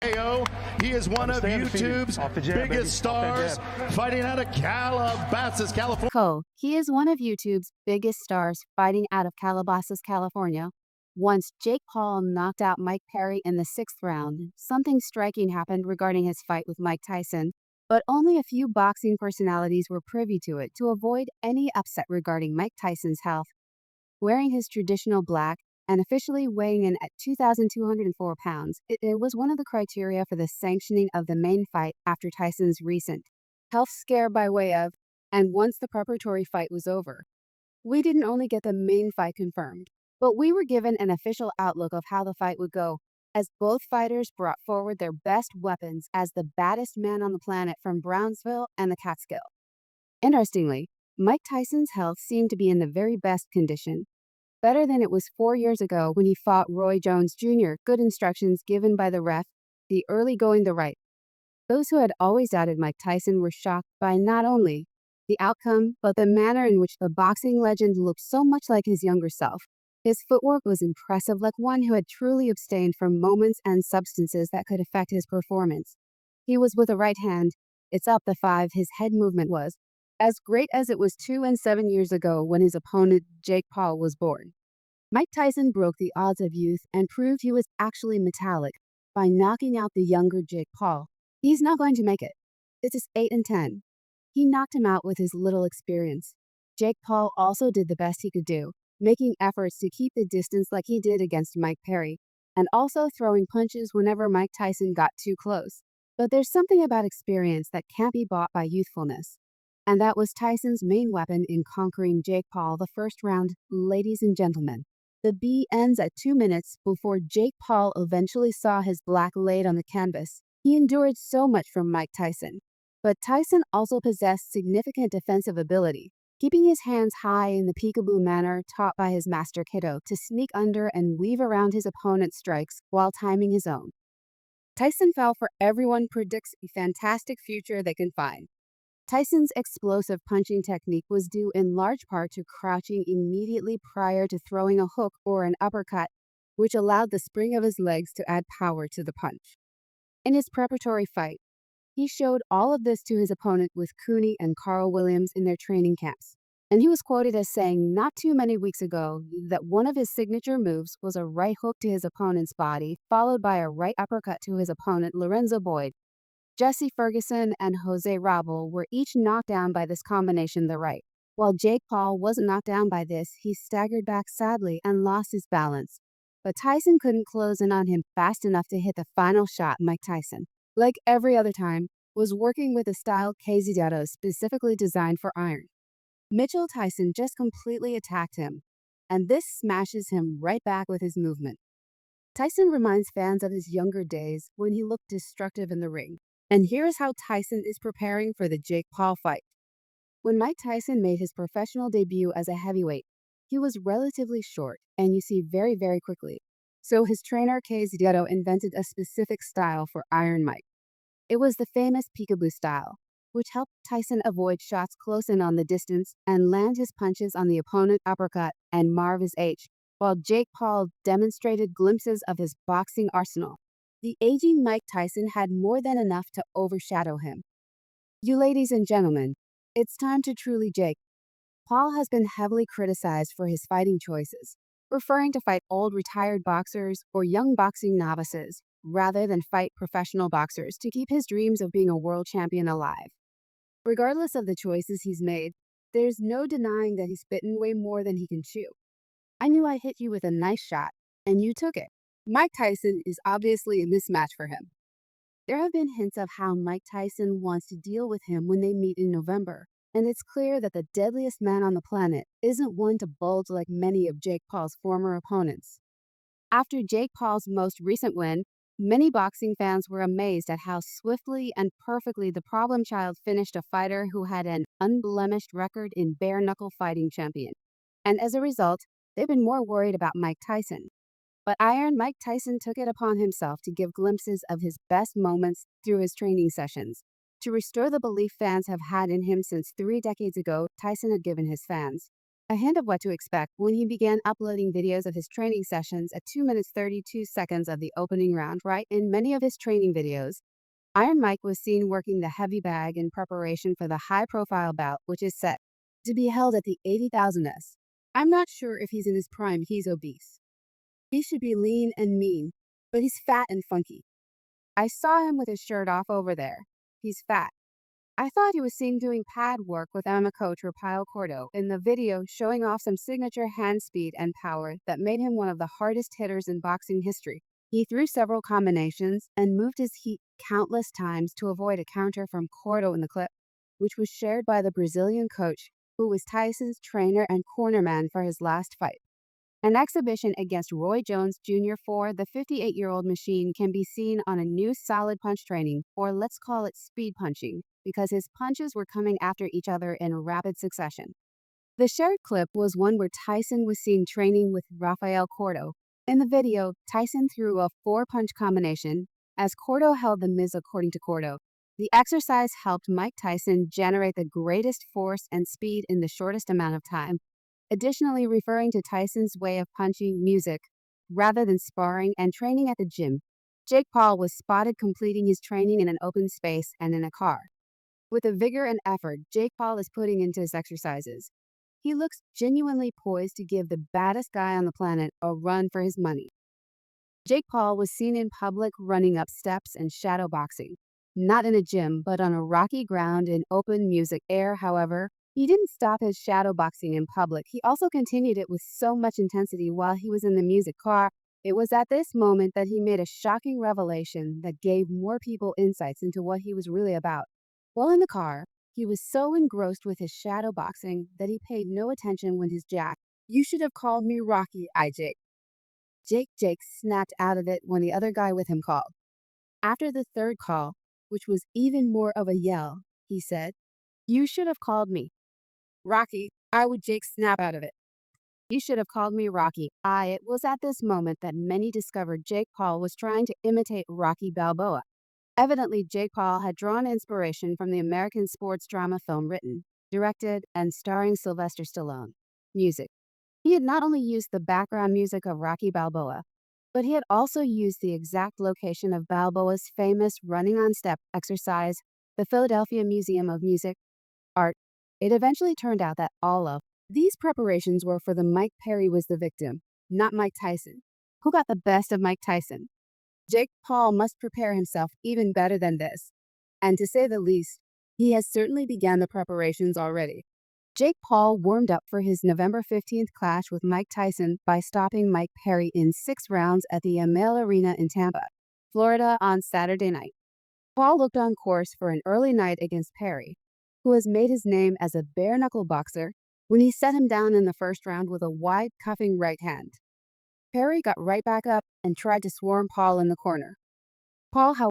KO. He is one of YouTube's biggest stars, fighting out of Calabasas, California. He is one of YouTube's biggest stars, fighting out of Calabasas, California. Once Jake Paul knocked out Mike Perry in the 6th round, something striking happened regarding his fight with Mike Tyson, but only a few boxing personalities were privy to it to avoid any upset regarding Mike Tyson's health. Wearing his traditional black and officially weighing in at 2,204 pounds, it was one of the criteria for the sanctioning of the main fight after Tyson's recent health scare by way of, and once the preparatory fight was over. We didn't only get the main fight confirmed, but we were given an official outlook of how the fight would go, as both fighters brought forward their best weapons as the baddest man on the planet from Brownsville and the Catskill. Interestingly, Mike Tyson's health seemed to be in the very best condition, better than it was 4 years ago when he fought Roy Jones Jr. Good instructions given by the ref, the early going the right. Those who had always doubted Mike Tyson were shocked by not only the outcome, but the manner in which the boxing legend looked so much like his younger self. His footwork was impressive, like one who had truly abstained from moments and substances that could affect his performance. He was with a right hand, it's up the 5, his head movement was as great as it was 2 and 7 years ago when his opponent Jake Paul was born. Mike Tyson broke the odds of youth and proved he was actually metallic by knocking out the younger Jake Paul. He's not going to make it. This is 8 and 10. He knocked him out with his little experience. Jake Paul also did the best he could do, making efforts to keep the distance like he did against Mike Perry, and also throwing punches whenever Mike Tyson got too close. But there's something about experience that can't be bought by youthfulness. And that was Tyson's main weapon in conquering Jake Paul the first round, ladies and gentlemen. The B ends at 2 minutes before Jake Paul eventually saw his black laid on the canvas. He endured so much from Mike Tyson. But Tyson also possessed significant defensive ability, keeping his hands high in the peekaboo manner taught by his master Kiddo to sneak under and weave around his opponent's strikes while timing his own. Tyson fell for everyone predicts a fantastic future they can find. Tyson's explosive punching technique was due in large part to crouching immediately prior to throwing a hook or an uppercut, which allowed the spring of his legs to add power to the punch. In his preparatory fight, he showed all of this to his opponent with Cooney and Carl Williams in their training camps. And he was quoted as saying not too many weeks ago that one of his signature moves was a right hook to his opponent's body, followed by a right uppercut to his opponent Lorenzo Boyd. Jesse Ferguson and Jose Rabel were each knocked down by this combination the right. While Jake Paul wasn't knocked down by this, he staggered back sadly and lost his balance. But Tyson couldn't close in on him fast enough to hit the final shot. Mike Tyson, like every other time, was working with a style quesadilla specifically designed for iron. Mitchell Tyson just completely attacked him, and this smashes him right back with his movement. Tyson reminds fans of his younger days when he looked destructive in the ring. And here's how Tyson is preparing for the Jake Paul fight. When Mike Tyson made his professional debut as a heavyweight, he was relatively short, and you see very, very quickly. So his trainer, Quesadilla, invented a specific style for Iron Mike. It was the famous peekaboo style, which helped Tyson avoid shots close in on the distance and land his punches on the opponent uppercut and Marvis H, while Jake Paul demonstrated glimpses of his boxing arsenal. The aging Mike Tyson had more than enough to overshadow him. You ladies and gentlemen, it's time to truly Jake. Paul has been heavily criticized for his fighting choices, preferring to fight old retired boxers or young boxing novices, rather than fight professional boxers to keep his dreams of being a world champion alive. Regardless of the choices he's made, there's no denying that he's bitten way more than he can chew. I knew I hit you with a nice shot, and you took it. Mike Tyson is obviously a mismatch for him. There have been hints of how Mike Tyson wants to deal with him when they meet in November, and it's clear that the deadliest man on the planet isn't one to bulge like many of Jake Paul's former opponents. After Jake Paul's most recent win, many boxing fans were amazed at how swiftly and perfectly the problem child finished a fighter who had an unblemished record in bare-knuckle fighting champion. And as a result, they've been more worried about Mike Tyson. But Iron Mike Tyson took it upon himself to give glimpses of his best moments through his training sessions. To restore the belief fans have had in him since 3 decades ago, Tyson had given his fans a hint of what to expect when he began uploading videos of his training sessions at 2 minutes 32 seconds of the opening round. Right in many of his training videos, Iron Mike was seen working the heavy bag in preparation for the high-profile bout, which is set to be held at the 80,000s. I'm not sure if he's in his prime. He's obese. He should be lean and mean, but he's fat and funky. I saw him with his shirt off over there. He's fat. I thought he was seen doing pad work with MMA coach Rafael Cordo in the video, showing off some signature hand speed and power that made him one of the hardest hitters in boxing history. He threw several combinations and moved his heat countless times to avoid a counter from Cordo in the clip, which was shared by the Brazilian coach, who was Tyson's trainer and cornerman for his last fight. An exhibition against Roy Jones Jr. for the 58-year-old machine can be seen on a new solid punch training, or let's call it speed punching, because his punches were coming after each other in rapid succession. The shared clip was one where Tyson was seen training with Rafael Cordo. In the video, Tyson threw a 4-punch combination as Cordo held the miz. According to Cordo, the exercise helped Mike Tyson generate the greatest force and speed in the shortest amount of time. Additionally, referring to Tyson's way of punching music rather than sparring and training at the gym, Jake Paul was spotted completing his training in an open space and in a car. With the vigor and effort Jake Paul is putting into his exercises, he looks genuinely poised to give the baddest guy on the planet a run for his money. Jake Paul was seen in public running up steps and shadow boxing, not in a gym, but on a rocky ground in open music air. However, he didn't stop his shadow boxing in public. He also continued it with so much intensity while he was in the music car. It was at this moment that he made a shocking revelation that gave more people insights into what he was really about. While in the car, he was so engrossed with his shadow boxing that he paid no attention when his jack, "You should have called me Rocky, Jake snapped out of it when the other guy with him called. After the third call, which was even more of a yell, he said, "You should have called me Rocky." I would Jake snap out of it. "You should have called me Rocky." It was at this moment that many discovered Jake Paul was trying to imitate Rocky Balboa. Evidently, Jake Paul had drawn inspiration from the American sports drama film written, directed, and starring Sylvester Stallone. Music. He had not only used the background music of Rocky Balboa, but he had also used the exact location of Balboa's famous running on step exercise, the Philadelphia Museum of Music, Art. It eventually turned out that all of these preparations were for the Mike Perry was the victim, not Mike Tyson. Who got the best of Mike Tyson? Jake Paul must prepare himself even better than this. And to say the least, he has certainly begun the preparations already. Jake Paul warmed up for his November 15th clash with Mike Tyson by stopping Mike Perry in 6 rounds at the Amalie Arena in Tampa, Florida on Saturday night. Paul looked on course for an early night against Perry, who has made his name as a bare-knuckle boxer, when he set him down in the first round with a wide cuffing right hand. Perry got right back up and tried to swarm Paul in the corner. Paul, however,